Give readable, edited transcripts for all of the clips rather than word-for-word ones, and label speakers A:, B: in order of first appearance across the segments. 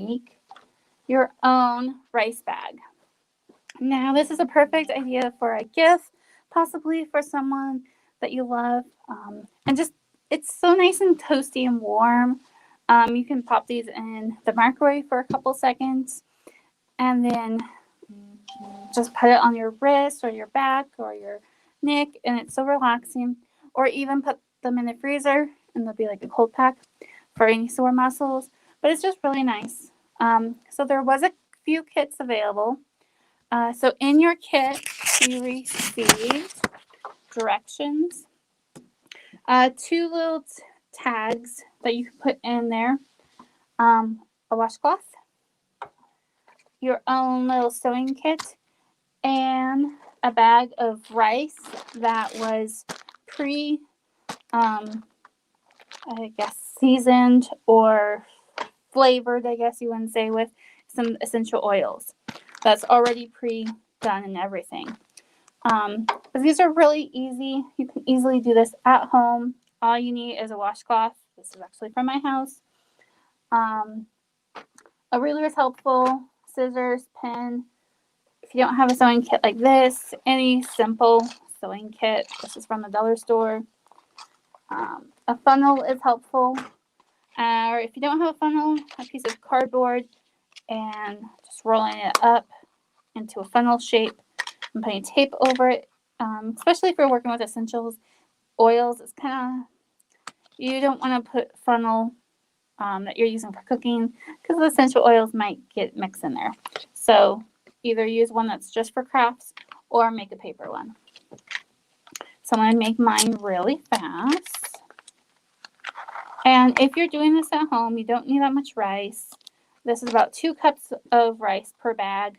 A: make your own rice bag. Now, this is a perfect idea for a gift, possibly for someone that you love. And just, it's so nice and toasty and warm. You can pop these in the microwave for a couple seconds and then just put it on your wrist or your back or your neck, and it's so relaxing. Or even put them in the freezer and they'll be like a cold pack for any sore muscles. But it's just really nice. So there was a few kits available. So in your kit, you received directions, two little tags that you can put in there, a washcloth, your own little sewing kit, and a bag of rice that was I guess, seasoned or flavored, I guess you wouldn't say, with some essential oils. That's already pre-done and everything. But these are really easy. You can easily do this at home. All you need is a washcloth. This is actually from my house. A ruler is helpful. Scissors, pen. If you don't have a sewing kit like this, any simple sewing kit. This is from the dollar store. A funnel is helpful. Or if you don't have a funnel, a piece of cardboard and just rolling it up into a funnel shape and putting tape over it. Especially if you're working with essentials oils, it's kind of, you don't want to put funnel that you're using for cooking because the essential oils might get mixed in there. So either use one that's just for crafts or make a paper one. So I'm going to make mine really fast. And if you're doing this at home, you don't need that much rice. This is about 2 cups of rice per bag.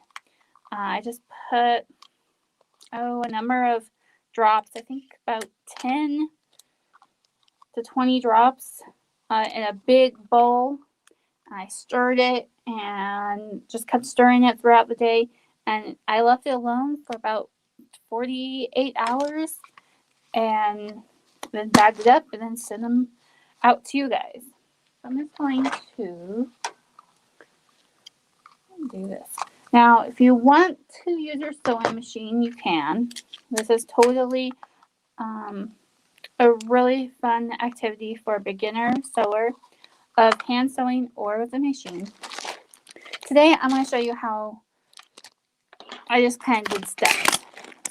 A: I just put, a number of drops. I think about 10 to 20 drops in a big bowl. I stirred it and just kept stirring it throughout the day. And I left it alone for about 48 hours and then bagged it up and then sent them out to you guys. So I'm just going to do this. Now, if you want to use your sewing machine, you can. This is totally a really fun activity for a beginner sewer of hand sewing or with a machine. Today, I'm going to show you how I just kind of did steps.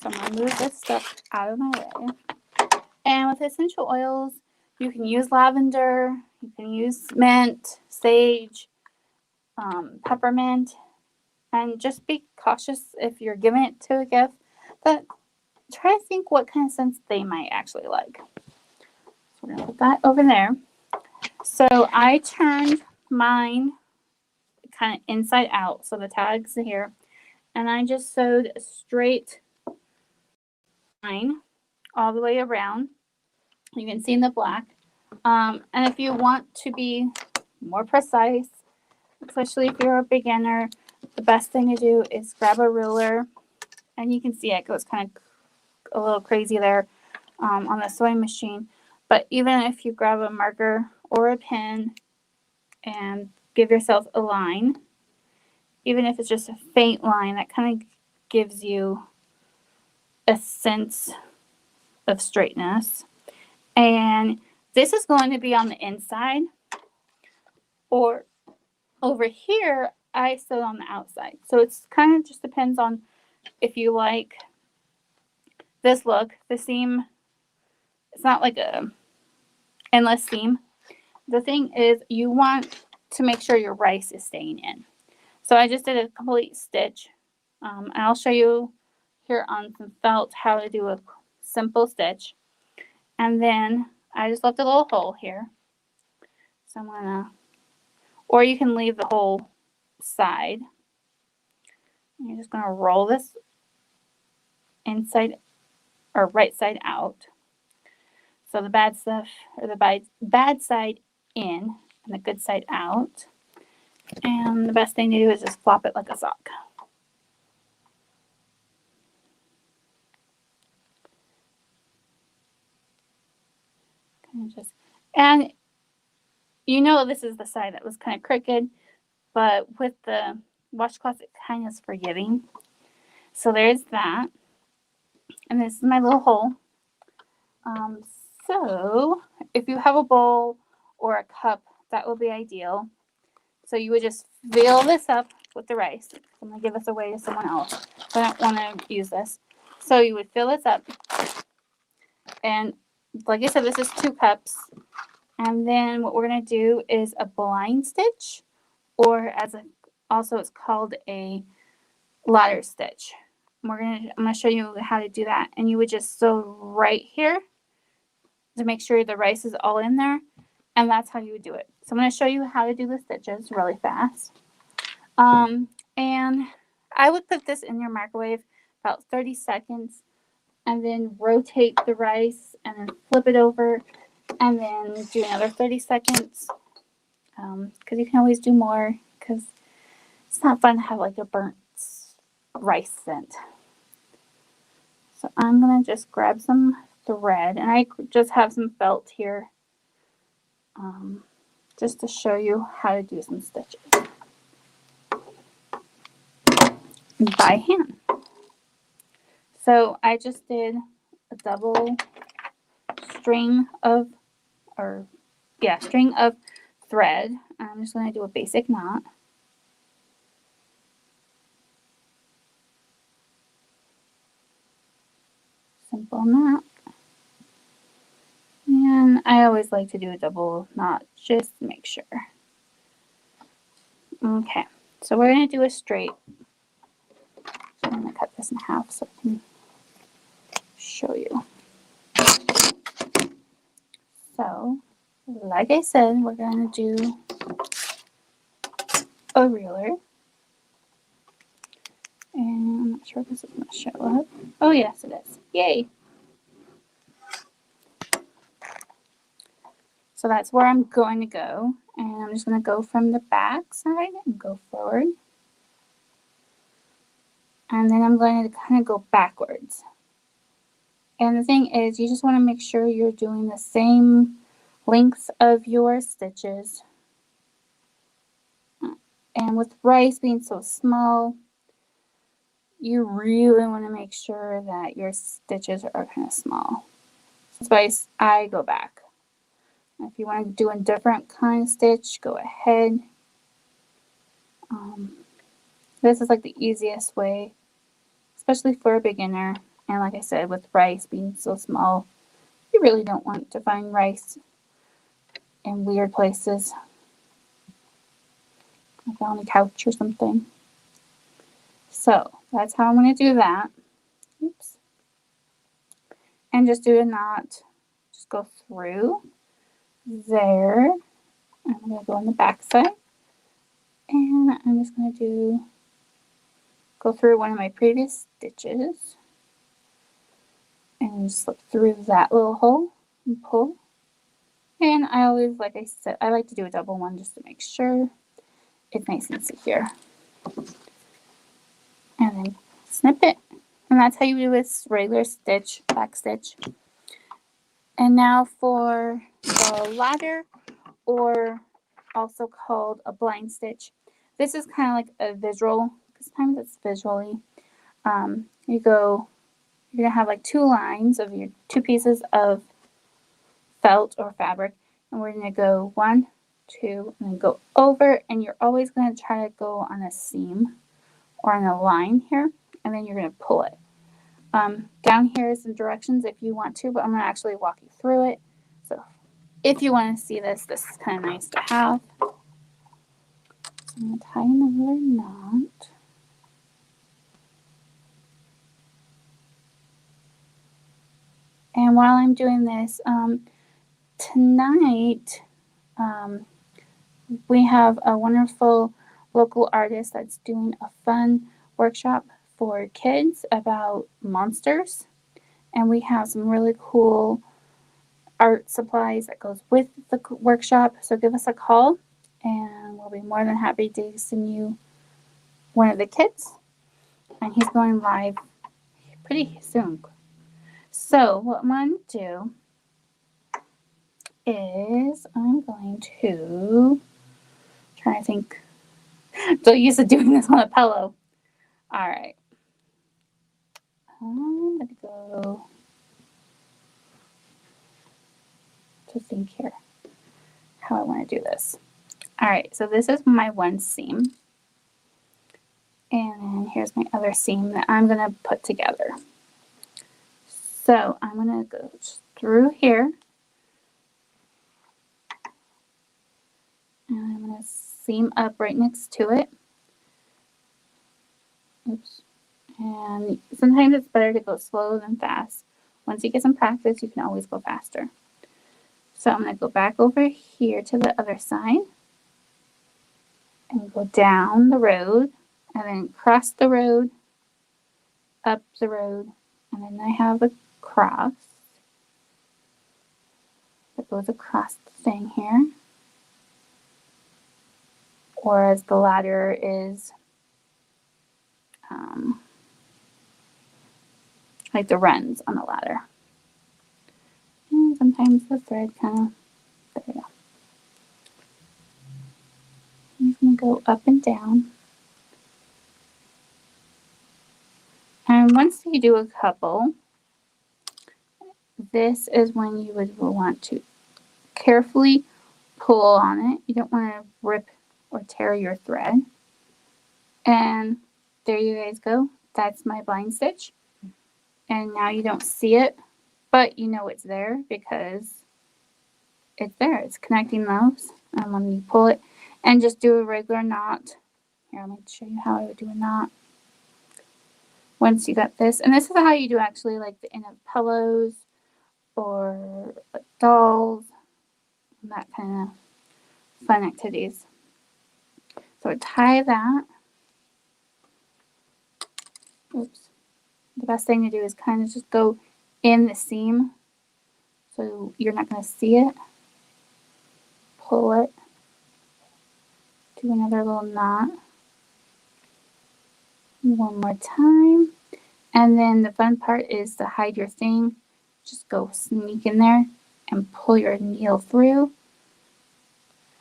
A: So I'm going to move this stuff out of my way. And with essential oils, you can use lavender, you can use mint, sage, peppermint, and just be cautious if you're giving it to a gift. But try to think what kind of scents they might actually like. So we're going to put that over there. So I turned mine kind of inside out, so the tag's here, and I just sewed a straight line all the way around. You can see in the black. And if you want to be more precise, especially if you're a beginner, the best thing to do is grab a ruler, and you can see it goes kind of a little crazy there on the sewing machine. But even if you grab a marker or a pen and give yourself a line, even if it's just a faint line, that kind of gives you a sense of straightness. And this is going to be on the inside, or over here I sewed on the outside. So it's kind of just depends on if you like this look. The seam, it's not like a endless seam. The thing is, you want to make sure your rice is staying in. So I just did a complete stitch. And I'll show you here on some felt how to do a simple stitch. And then I just left a little hole here. So I'm gonna, or you can leave the whole side. You're just gonna roll this inside or right side out. So the bad stuff, or the bad side in and the good side out. And the best thing to do is just flop it like a sock. And you know this is the side that was kind of crooked. but with the washcloth, it kind of is forgiving. So there's that. And this is my little hole. Um, so if you have a bowl or a cup, that would be ideal. So you would just fill this up with the rice. I'm going to give this away to someone else. I don't want to use this. So you would fill this up. And like I said, this is 2 cups. And then what we're going to do is a blind stitch, or also it's called a ladder stitch. I'm going to show you how to do that. And you would just sew right here to make sure the rice is all in there. And that's how you would do it. So I'm going to show you how to do the stitches really fast. And I would put this in your microwave about 30 seconds and then rotate the rice and then flip it over and then do another 30 seconds because you can always do more because it's not fun to have like a burnt rice scent. So I'm going to just grab some thread, and I just have some felt here just to show you how to do some stitches by hand. So I just did a double string of thread. I'm just going to do a basic knot. Simple knot. And I always like to do a double knot just to make sure. Okay, so we're going to do a straight. So I'm going to cut this in half so I can show you. So, like I said, we're going to do a reeler. And I'm not sure if this is going to show up. Oh, yes, it is. Yay! So that's where I'm going to go. And I'm just going to go from the back side and go forward. And then I'm going to kind of go backwards. And the thing is, you just want to make sure you're doing the same lengths of your stitches. And with rice being so small, you really want to make sure that your stitches are kind of small. That's why I go back. If you want to do a different kind of stitch, go ahead. This is like the easiest way, especially for a beginner. And like I said, with rice being so small, you really don't want to find rice in weird places, like on a couch or something. So that's how I'm going to do that. Oops. And just do a knot. Just go through there. I'm going to go on the back side. And I'm just going to go through one of my previous stitches. And slip through that little hole and pull. And I always, like I said, I like to do a double one just to make sure it's nice and secure. And then snip it. And that's how you do this regular stitch, back stitch. And now for the ladder, or also called a blind stitch. This is kind of like a visual, because sometimes it's visually. You're going to have like 2 lines of your 2 pieces of felt or fabric, and we're going to go 1, 2, and then go over, and you're always going to try to go on a seam or on a line here, and then you're going to pull it. Down here is some directions if you want to, but I'm going to actually walk you through it. So if you want to see this, this is kind of nice to have. So I'm going to tie another knot. And while I'm doing this, tonight we have a wonderful local artist that's doing a fun workshop for kids about monsters. And we have some really cool art supplies that goes with the workshop. So give us a call and we'll be more than happy to send you one of the kits. And he's going live pretty soon. So what I'm going to do is I'm going to try to think So used to doing this on a pillow. All right. I'm going to go to think here how I want to do this. All right, so this is my one seam. And then here's my other seam that I'm going to put together. So I'm going to go through here. And I'm going to seam up right next to it. Oops. And sometimes it's better to go slow than fast. Once you get some practice, you can always go faster. So I'm going to go back over here to the other side and go down the road and then cross the road, up the road, and then I have a cross that goes across the thing here. Or as the ladder is like the runs on the ladder. And sometimes the thread kind of, there we go. I'm just going to go up and down. And once you do a couple, this is when you would want to carefully pull on it. You don't want to rip or tear your thread. And there you guys go. That's my blind stitch. And now you don't see it, but you know it's there because it's there. It's connecting those. And when you pull it and just do a regular knot. Here, let me show you how I would do a knot. Once you got this, and this is how you do actually like the end of pillows or like dolls, and that kind of fun activities. So tie that. Oops. The best thing to do is kind of just go in the seam so you're not going to see it. Pull it. Do another little knot. One more time. And then the fun part is to hide your thing. Just go sneak in there and pull your needle through.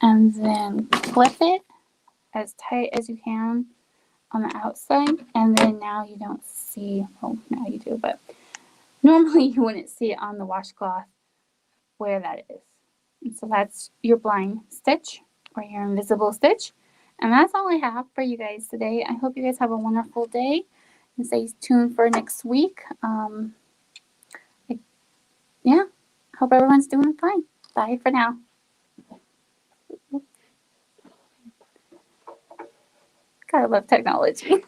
A: And then clip it as tight as you can on the outside. And then now you don't see, well, now you do, but normally you wouldn't see it on the washcloth where that is. And so that's your blind stitch or your invisible stitch. And that's all I have for you guys today. I hope you guys have a wonderful day and stay tuned for next week. Yeah, hope everyone's doing fine. Bye for now. Gotta love technology.